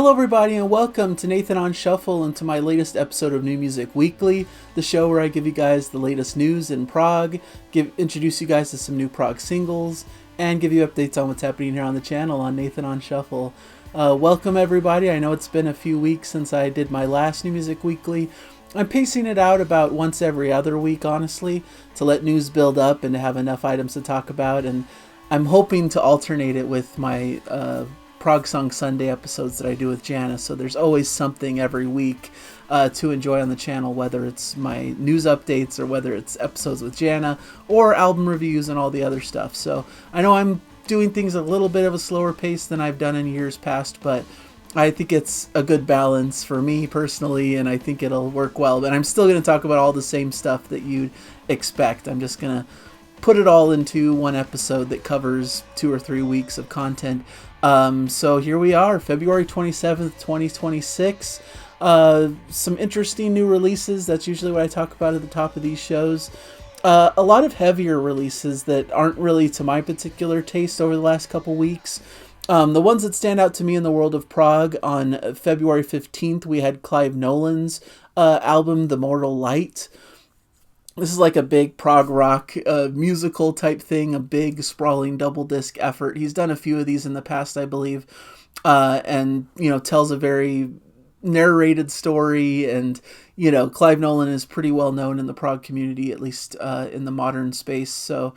Hello, everybody, and welcome to Nathan on Shuffle and to my latest episode of New Music Weekly, the show where I give you guys the latest news in prog, introduce you guys to some new prog singles, and give you updates on what's happening here on the channel on Nathan on Shuffle. Welcome, everybody. I know it's been a few weeks since I did my last New Music Weekly. I'm pacing it out about once every other week, honestly, to let news build up and to have enough items to talk about, and I'm hoping to alternate it with my Prog Song Sunday episodes that I do with Jana, so there's always something every week to enjoy on the channel, whether it's my news updates or whether it's episodes with Jana or album reviews and all the other stuff. So I know I'm doing things a little bit of a slower pace than I've done in years past, but I think it's a good balance for me personally, and I think it'll work well. But I'm still going to talk about all the same stuff that you'd expect. I'm just going to put it all into one episode that covers 2 or 3 weeks of content. So here we are, February 27th, 2026. Some interesting new releases. That's usually what I talk about at the top of these shows. A lot of heavier releases that aren't really to my particular taste over the last couple weeks. The ones that stand out to me in the world of prog, on February 15th, we had Clive Nolan's album, The Mortal Light. This is like a big prog rock musical type thing, a big sprawling double disc effort. He's done a few of these in the past, I believe, and tells a very narrated story. And Clive Nolan is pretty well known in the prog community, at least in the modern space. So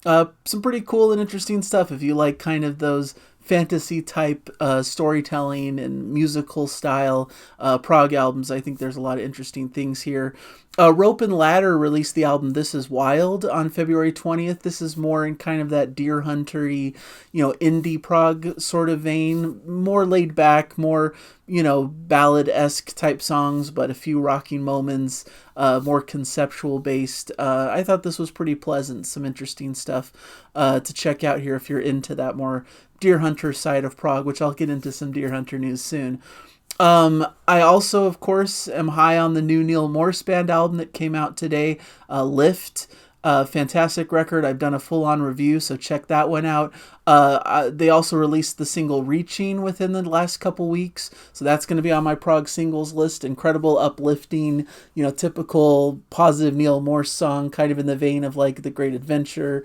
some pretty cool and interesting stuff if you like kind of those fantasy type storytelling and musical style prog albums. I think there's a lot of interesting things here. Rope and Ladder released the album This Is Wild on February 20th. This is more in kind of that Deer Hunter-y, indie prog sort of vein, more laid back, more, ballad-esque type songs, but a few rocking moments, more conceptual based. I thought this was pretty pleasant, some interesting stuff to check out here if you're into that more Deer Hunter side of prog, which I'll get into some Deer Hunter news soon. I also, of course, am high on the new Neil Morse Band album that came out today, Lift. Fantastic record. I've done a full-on review, so check that one out. They also released the single Reaching within the last couple weeks, so that's going to be on my prog singles list. Incredible, uplifting, typical positive Neil Morse song, kind of in the vein of like The Great Adventure.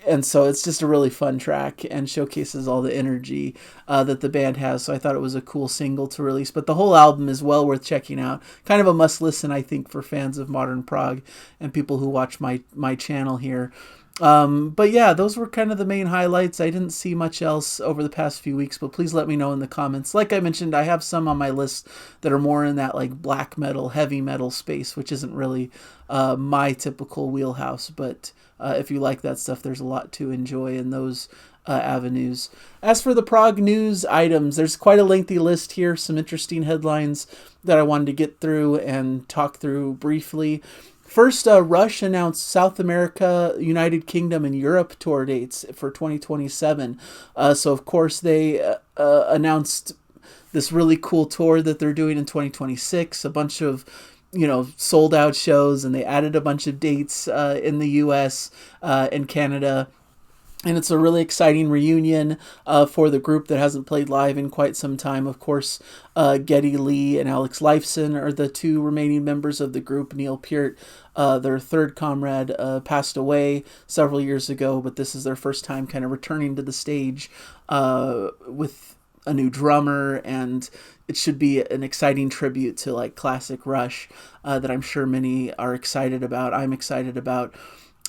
And so it's just a really fun track and showcases all the energy that the band has. So I thought it was a cool single to release. But the whole album is well worth checking out. Kind of a must listen, I think, for fans of modern prog and people who watch my channel here. But yeah, those were kind of the main highlights. I didn't see much else over the past few weeks, but please let me know in the comments. Like I mentioned, I have some on my list that are more in that like black metal, heavy metal space, which isn't really my typical wheelhouse, but if you like that stuff, there's a lot to enjoy in those avenues. As for the prog news items, there's quite a lengthy list here, some interesting headlines that I wanted to get through and talk through briefly. First, Rush announced South America, United Kingdom, and Europe tour dates for 2027. So, of course, they announced this really cool tour that they're doing in 2026, a bunch of sold out shows, and they added a bunch of dates in the US and Canada. And it's a really exciting reunion for the group that hasn't played live in quite some time. Of course, Geddy Lee and Alex Lifeson are the two remaining members of the group. Neil Peart, their third comrade, passed away several years ago, but this is their first time kind of returning to the stage with a new drummer, and it should be an exciting tribute to like classic Rush that I'm sure many are excited about. I'm excited about.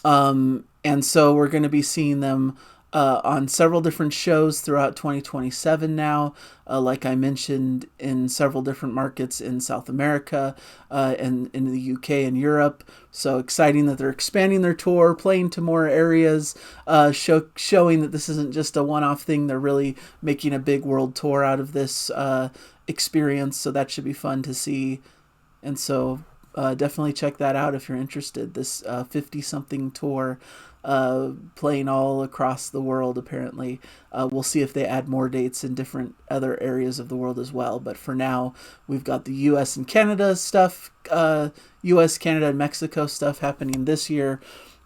And so we're going to be seeing them on several different shows throughout 2027 now, like I mentioned, in several different markets in South America and in the UK and Europe. So exciting that they're expanding their tour, playing to more areas, showing that this isn't just a one-off thing. They're really making a big world tour out of this experience, so that should be fun to see. And so definitely check that out if you're interested. This 50-something tour playing all across the world, apparently. We'll see if they add more dates in different other areas of the world as well. But for now, we've got the US and Canada stuff, US, Canada, and Mexico stuff happening this year.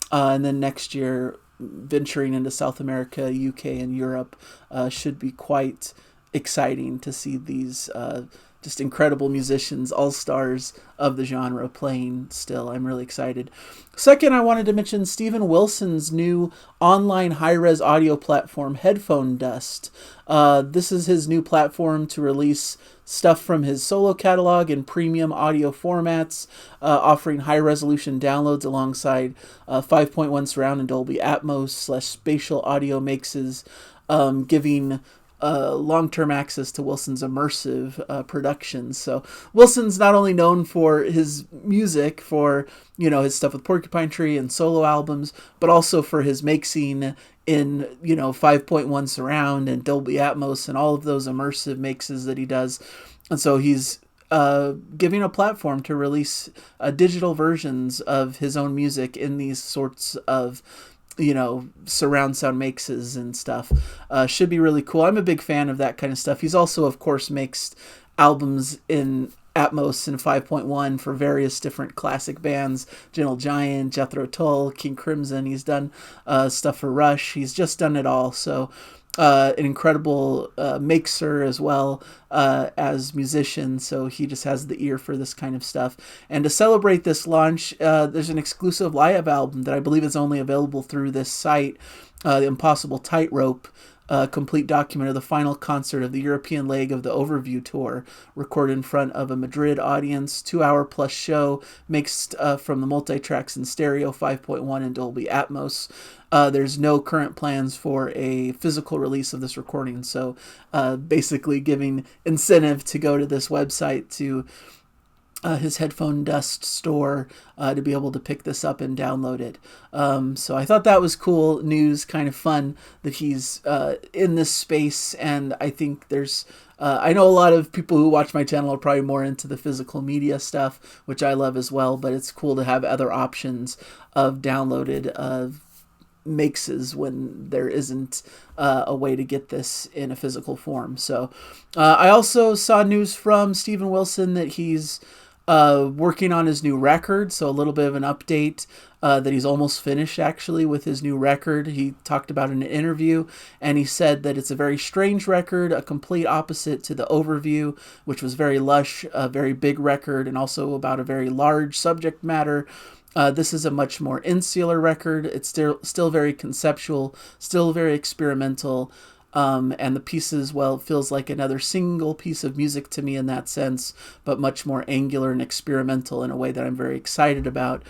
And then next year, venturing into South America, UK, and Europe should be quite exciting to see these just incredible musicians, all stars of the genre, playing still. I'm really excited. Second, I wanted to mention Steven Wilson's new online high-res audio platform, Headphone Dust. This is his new platform to release stuff from his solo catalog in premium audio formats, offering high-resolution downloads alongside 5.1 surround and Dolby Atmos / spatial audio mixes, giving long-term access to Wilson's immersive productions. So Wilson's not only known for his music, for his stuff with Porcupine Tree and solo albums, but also for his mixing in 5.1 surround and Dolby Atmos and all of those immersive mixes that he does. And so he's giving a platform to release digital versions of his own music in these sorts of surround sound mixes and stuff. Should be really cool. I'm a big fan of that kind of stuff. He's also, of course, mixed albums in Atmos and 5.1 for various different classic bands, Gentle Giant, Jethro Tull, King Crimson. He's done stuff for Rush. He's just done it all. So an incredible mixer as well as musician, so he just has the ear for this kind of stuff. And to celebrate this launch, there's an exclusive live album that I believe is only available through this site, The Impossible Tightrope, complete document of the final concert of the European leg of the Overview Tour, recorded in front of a Madrid audience, 2-hour plus show, mixed from the multi-tracks in stereo, 5.1 and Dolby Atmos. There's no current plans for a physical release of this recording, so basically giving incentive to go to this website, to his Headphone Dust store, to be able to pick this up and download it. So I thought that was cool news, kind of fun that he's in this space, and I think there's I know a lot of people who watch my channel are probably more into the physical media stuff, which I love as well, but it's cool to have other options of downloaded mixes when there isn't a way to get this in a physical form. So I also saw news from Steven Wilson that he's working on his new record, so a little bit of an update that he's almost finished actually with his new record. He talked about in an interview, and he said that it's a very strange record, a complete opposite to the Overview, which was very lush, a very big record, and also about a very large subject matter. This is a much more insular record. It's still very conceptual, still very experimental, and the pieces, well, it feels like another single piece of music to me in that sense, but much more angular and experimental in a way that I'm very excited about.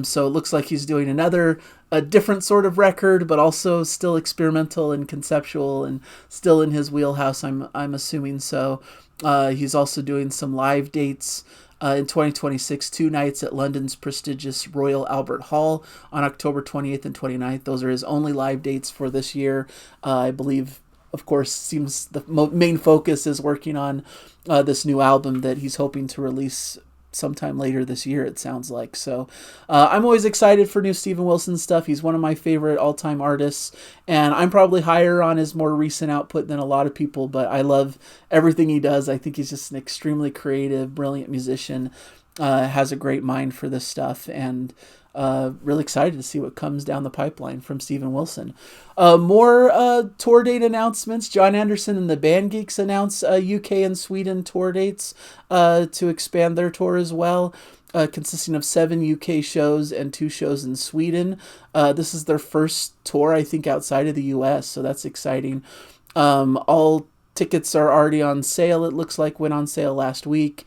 So it looks like he's doing a different sort of record, but also still experimental and conceptual and still in his wheelhouse, I'm assuming so. He's also doing some live dates in 2026, 2 nights at London's prestigious Royal Albert Hall on October 28th and 29th. Those are his only live dates for this year. I believe, of course, seems the main focus is working on this new album that he's hoping to release sometime later this year, it sounds like. So I'm always excited for new Steven Wilson stuff. He's one of my favorite all-time artists, and I'm probably higher on his more recent output than a lot of people, but I love everything he does. I think he's just an extremely creative, brilliant musician, has a great mind for this stuff, and really excited to see what comes down the pipeline from Steven Wilson. More tour date announcements. John Anderson and the Band Geeks announced UK and Sweden tour dates to expand their tour as well, consisting of 7 UK shows and 2 shows in Sweden. This is their first tour, I think, outside of the US, so that's exciting. All tickets are already on sale. It looks like went on sale last week.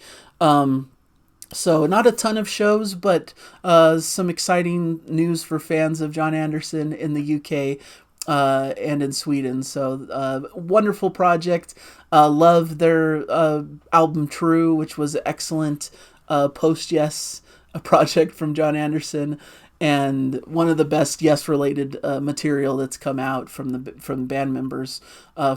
So not a ton of shows, but some exciting news for fans of John Anderson in the UK and in Sweden. So wonderful project. Love their album True, which was an excellent post-Yes project from John Anderson, and one of the best Yes-related material that's come out from the band members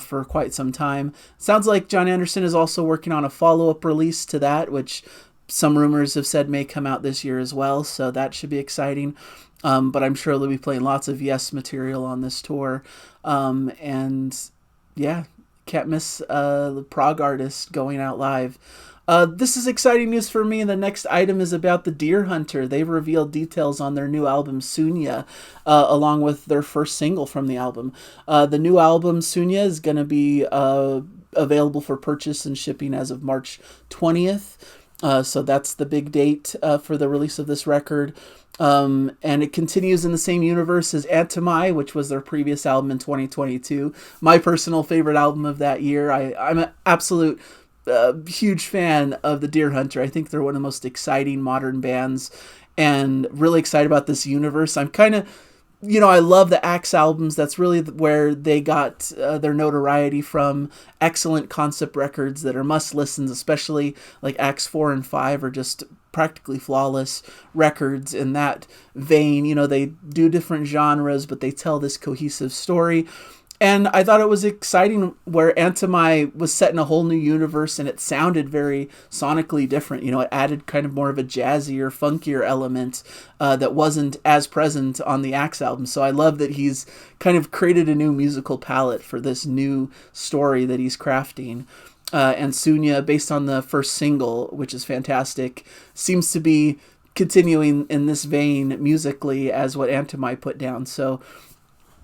for quite some time. Sounds like John Anderson is also working on a follow-up release to that, which some rumors have said may come out this year as well, so that should be exciting. But I'm sure they'll be playing lots of Yes material on this tour. And yeah, can't miss the Prog artist going out live. This is exciting news for me. The next item is about the Deer Hunter. They've revealed details on their new album, Sunya, along with their first single from the album. The new album, Sunya, is going to be available for purchase and shipping as of March 20th. So that's the big date for the release of this record. And it continues in the same universe as Antimai, which was their previous album in 2022. My personal favorite album of that year. I'm an absolute huge fan of the Deer Hunter. I think they're one of the most exciting modern bands, and really excited about this universe. I'm kind of, I love the Axe albums. That's really where they got their notoriety from. Excellent concept records that are must listens, especially like Axe 4 and 5 are just practically flawless records in that vein. They do different genres, but they tell this cohesive story. And I thought it was exciting where Antimai was set in a whole new universe, and it sounded very sonically different. It added kind of more of a jazzier, funkier element that wasn't as present on the Axe album. So I love that he's kind of created a new musical palette for this new story that he's crafting. And Sunya, based on the first single, which is fantastic, seems to be continuing in this vein musically as what Antimai put down. So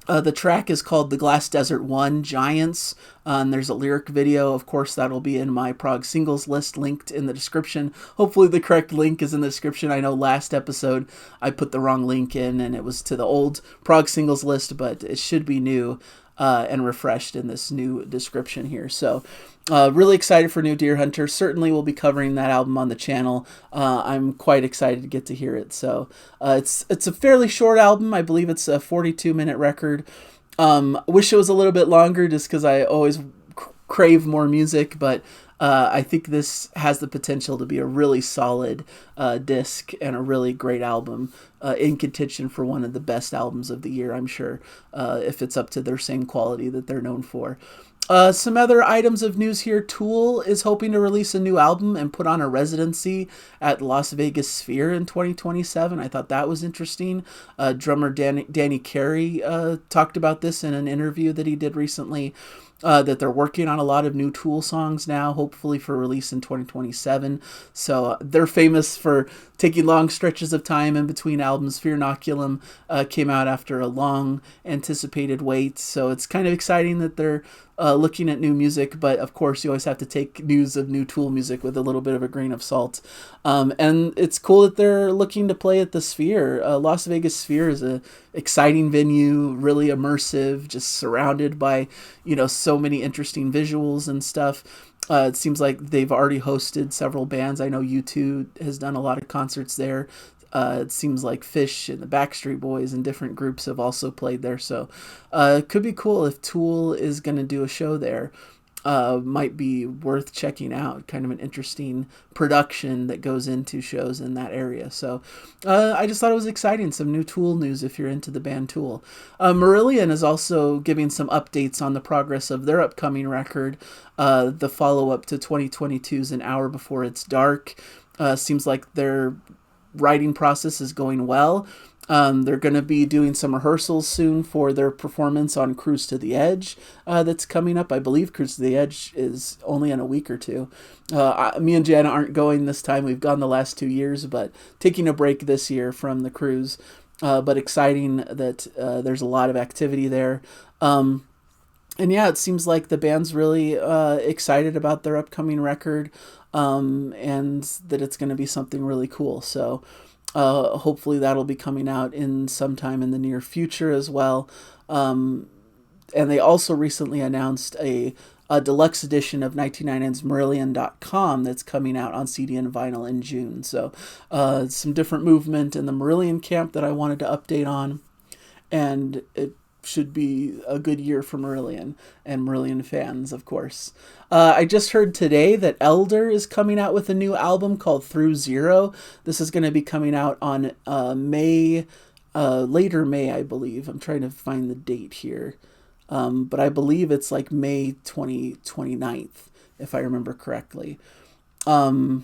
the track is called The Glass Desert 1 Giants. And there's a lyric video. Of course, that'll be in my Prog singles list linked in the description. Hopefully the correct link is in the description. I know last episode I put the wrong link in and it was to the old Prog singles list, but it should be new and refreshed in this new description here. So really excited for new Deer Hunter. Certainly we'll be covering that album on the channel. I'm quite excited to get to hear it. So it's a fairly short album. I believe it's a 42-minute record. Wish it was a little bit longer just because I always crave more music, but I think this has the potential to be a really solid disc and a really great album, in contention for one of the best albums of the year, I'm sure, if it's up to their same quality that they're known for. Some other items of news here. Tool is hoping to release a new album and put on a residency at Las Vegas Sphere in 2027. I thought that was interesting. Drummer Danny Carey talked about this in an interview that he did recently. That they're working on a lot of new Tool songs now, hopefully for release in 2027. So they're famous for taking long stretches of time in between albums. Fear Inoculum came out after a long anticipated wait. So it's kind of exciting that they're looking at new music, but of course you always have to take news of new Tool music with a little bit of a grain of salt. And it's cool that they're looking to play at the Sphere. Las Vegas Sphere is a exciting venue, really immersive, just surrounded by, so many interesting visuals and stuff. It seems like they've already hosted several bands. I know U2 has done a lot of concerts there. It seems like Fish and the Backstreet Boys and different groups have also played there. So it could be cool if Tool is going to do a show there. Might be worth checking out. Kind of an interesting production that goes into shows in that area. So I just thought it was exciting. Some new Tool news if you're into the band Tool. Marillion is also giving some updates on the progress of their upcoming record, the follow-up to 2022's An Hour Before It's Dark. Seems like their writing process is going well. They're going to be doing some rehearsals soon for their performance on Cruise to the Edge that's coming up. I believe Cruise to the Edge is only in a week or two. Me and Jana aren't going this time. We've gone the last 2 years, but taking a break this year from the cruise. But exciting that there's a lot of activity there. And yeah, it seems like the band's really excited about their upcoming record, and that it's going to be something really cool. So hopefully that'll be coming out in sometime in the near future as well. And they also recently announced a deluxe edition of 1999's Marillion.com that's coming out on CD and vinyl in June. So some different movement in the Marillion camp that I wanted to update on. And it should be a good year for Marillion and Marillion fans, of course. I just heard today that Elder is coming out with a new album called Through Zero. This is going to be coming out on later May, I believe. I'm trying to find the date here. But I believe it's like May 29th, if I remember correctly. So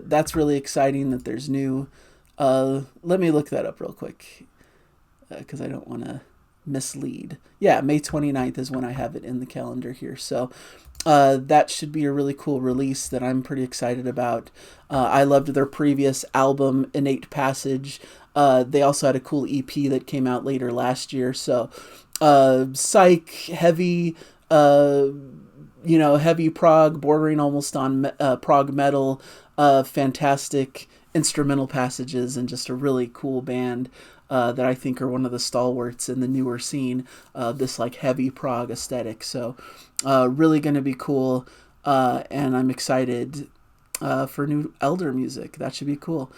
that's really exciting that there's new. Let me look that up real quick, because I don't want to mislead. Yeah, May 29th is when I have it in the calendar here. So that should be a really cool release that I'm pretty excited about. I loved their previous album, Innate Passage. They also had a cool EP that came out later last year. So psych, heavy, heavy prog, bordering almost on prog metal, fantastic instrumental passages, and just a really cool band that I think are one of the stalwarts in the newer scene of this like heavy prog aesthetic. So really going to be cool, and I'm excited for new Elder music. That should be cool.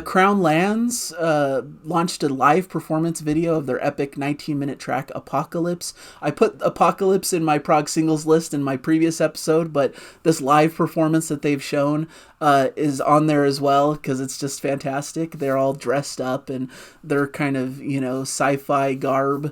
Crown Lands launched a live performance video of their epic 19-minute track Apocalypse. I put Apocalypse in my prog singles list in my previous episode, but this live performance that they've shown is on there as well because it's just fantastic. They're all dressed up and they're kind of, sci-fi garb.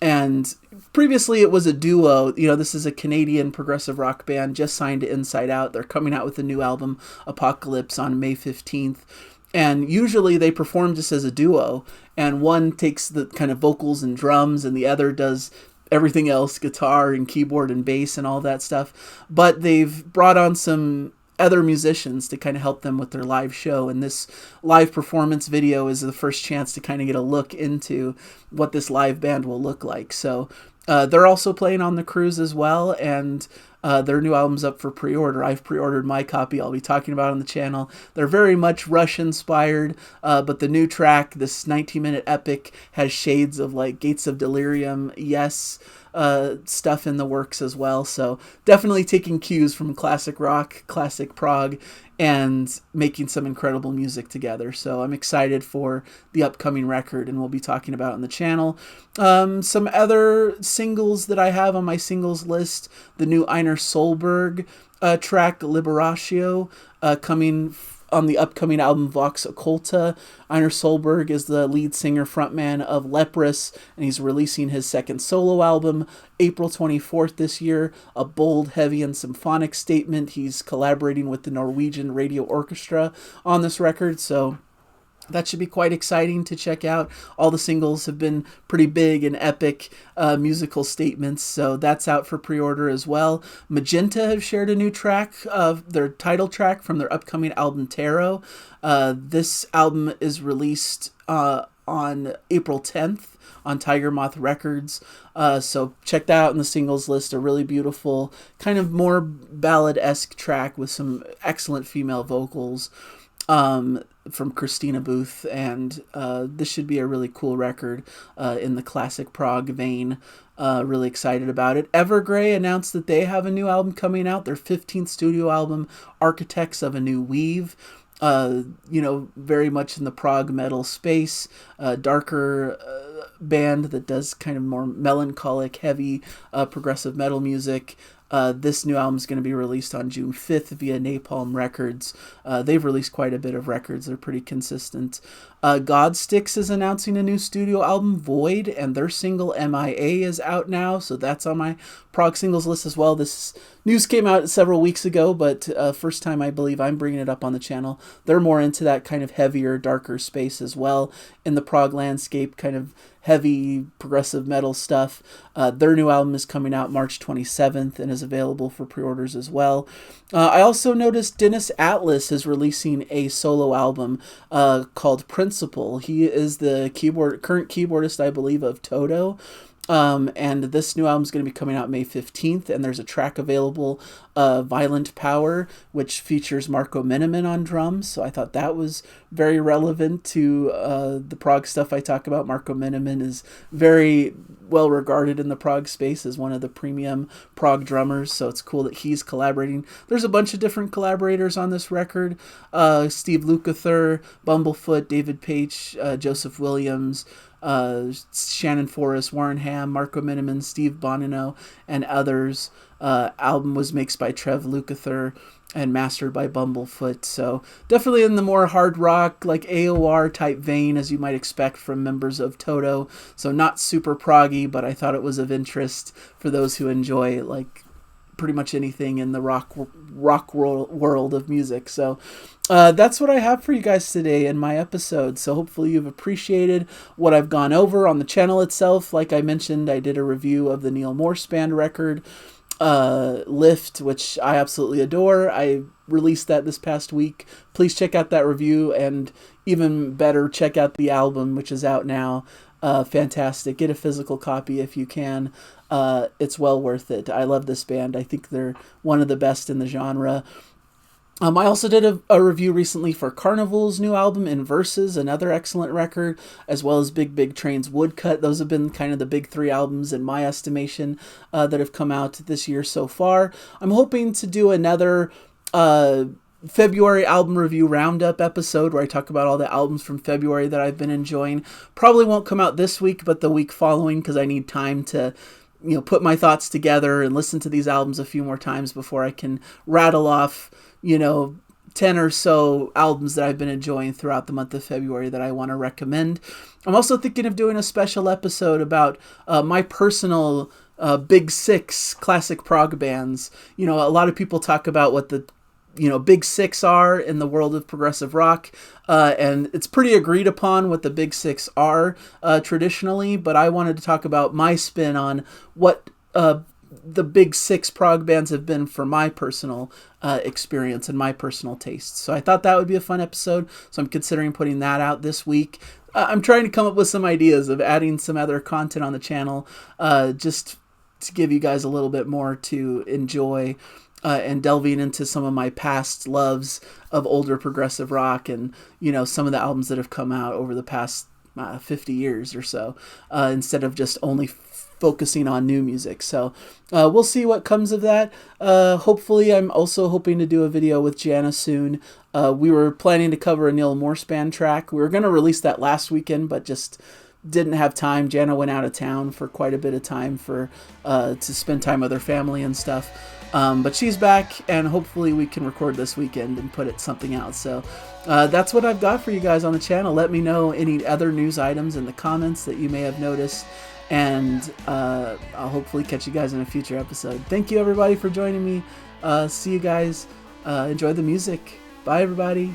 And previously it was a duo. This is a Canadian progressive rock band just signed to Inside Out. They're coming out with a new album, Apocalypse, on May 15th. And usually they perform just as a duo, and one takes the kind of vocals and drums and the other does everything else, guitar and keyboard and bass and all that stuff. But they've brought on some other musicians to kind of help them with their live show, and this live performance video is the first chance to kind of get a look into what this live band will look like. So they're also playing on the cruise as well, and their new album's up for pre-order. I've pre-ordered my copy. I'll be talking about it on the channel. They're very much Rush-inspired, but the new track, this 19-minute epic, has shades of like Gates of Delirium, Yes, stuff in the works as well. So definitely taking cues from classic rock, classic prog, and making some incredible music together. So I'm excited for the upcoming record, and we'll be talking about it on the channel. Some other singles that I have on my singles list: the new Einar Solberg track Liberatio, coming on the upcoming album Vox Occulta. Einar Solberg is the lead singer frontman of Leprous, and he's releasing his second solo album April 24th this year. A bold, heavy, and symphonic statement. He's collaborating with the Norwegian Radio Orchestra on this record, so that should be quite exciting to check out. All the singles have been pretty big and epic musical statements, so that's out for pre-order as well. Magenta have shared a new track, their title track from their upcoming album Tarot. This album is released on April 10th on Tiger Moth Records. So check that out in the singles list. A really beautiful, kind of more ballad-esque track with some excellent female vocals from Christina Booth, and this should be a really cool record in the classic prog vein. Really excited about it. Evergrey announced that they have a new album coming out, their 15th studio album, Architects of a New Weave. Very much in the prog metal space, darker band that does kind of more melancholic, heavy, progressive metal music. This new album is going to be released on June 5th via Napalm Records. They've released quite a bit of records. They're pretty consistent. Godsticks is announcing a new studio album, Void, and their single MIA is out now, so that's on my prog singles list as well. This news came out several weeks ago, but first time I believe I'm bringing it up on the channel. They're more into that kind of heavier, darker space as well in the prog landscape, kind of heavy progressive metal stuff. Their new album is coming out March 27th and is available for pre-orders as well. I also noticed Dennis Atlas is releasing a solo album called Principle. He is the current keyboardist, I believe, of Toto. And this new album is going to be coming out May 15th, and there's a track available, Violent Power, which features Marco Miniman on drums, so I thought that was very relevant to the prog stuff I talk about. Marco Miniman is very well regarded in the prog space as one of the premium prog drummers, so it's cool that he's collaborating. There's a bunch of different collaborators on this record: Steve Lukather, Bumblefoot, David Page, Joseph Williams, Shannon Forrest, Warren Ham, Marco Miniman, Steve Bonino, and others. Album was mixed by Trev Lukather and mastered by Bumblefoot. So definitely in the more hard rock, like AOR type vein, as you might expect from members of Toto. So not super proggy, but I thought it was of interest for those who enjoy like pretty much anything in the rock world of music. So that's what I have for you guys today in my episode. So hopefully you've appreciated what I've gone over on the channel itself. Like I mentioned, I did a review of the Neil Morse Band record, Lift, which I absolutely adore. I released that this past week. Please check out that review, and even better, check out the album, which is out now. fantastic. Get a physical copy if you can. It's well worth it. I love this band. I think they're one of the best in the genre. I also did a review recently for Carnival's new album, In Verses, another excellent record, as well as Big Big Train's Woodcut. Those have been kind of the big three albums in my estimation that have come out this year so far. I'm hoping to do another February album review roundup episode where I talk about all the albums from February that I've been enjoying. Probably won't come out this week, but the week following, because I need time to put my thoughts together and listen to these albums a few more times before I can rattle off 10 or so albums that I've been enjoying throughout the month of February that I want to recommend. I'm also thinking of doing a special episode about my personal Big Six classic prog bands. A lot of people talk about what the Big Six are in the world of progressive rock, and it's pretty agreed upon what the Big Six are traditionally, but I wanted to talk about my spin on what the Big Six prog bands have been for my personal experience and my personal tastes. So I thought that would be a fun episode, so I'm considering putting that out this week. I'm trying to come up with some ideas of adding some other content on the channel, just to give you guys a little bit more to enjoy, and delving into some of my past loves of older progressive rock and, some of the albums that have come out over the past 50 years or so, instead of just only focusing on new music. So we'll see what comes of that. Hopefully, I'm also hoping to do a video with Jana soon. We were planning to cover a Neil Morse band track. We were going to release that last weekend, but just didn't have time. Jana went out of town for quite a bit of time to spend time with her family and stuff. But she's back, and hopefully we can record this weekend and put something out. So that's what I've got for you guys on the channel. Let me know any other news items in the comments that you may have noticed, and I'll hopefully catch you guys in a future episode. Thank you, everybody, for joining me. See you guys. Enjoy the music. Bye, everybody.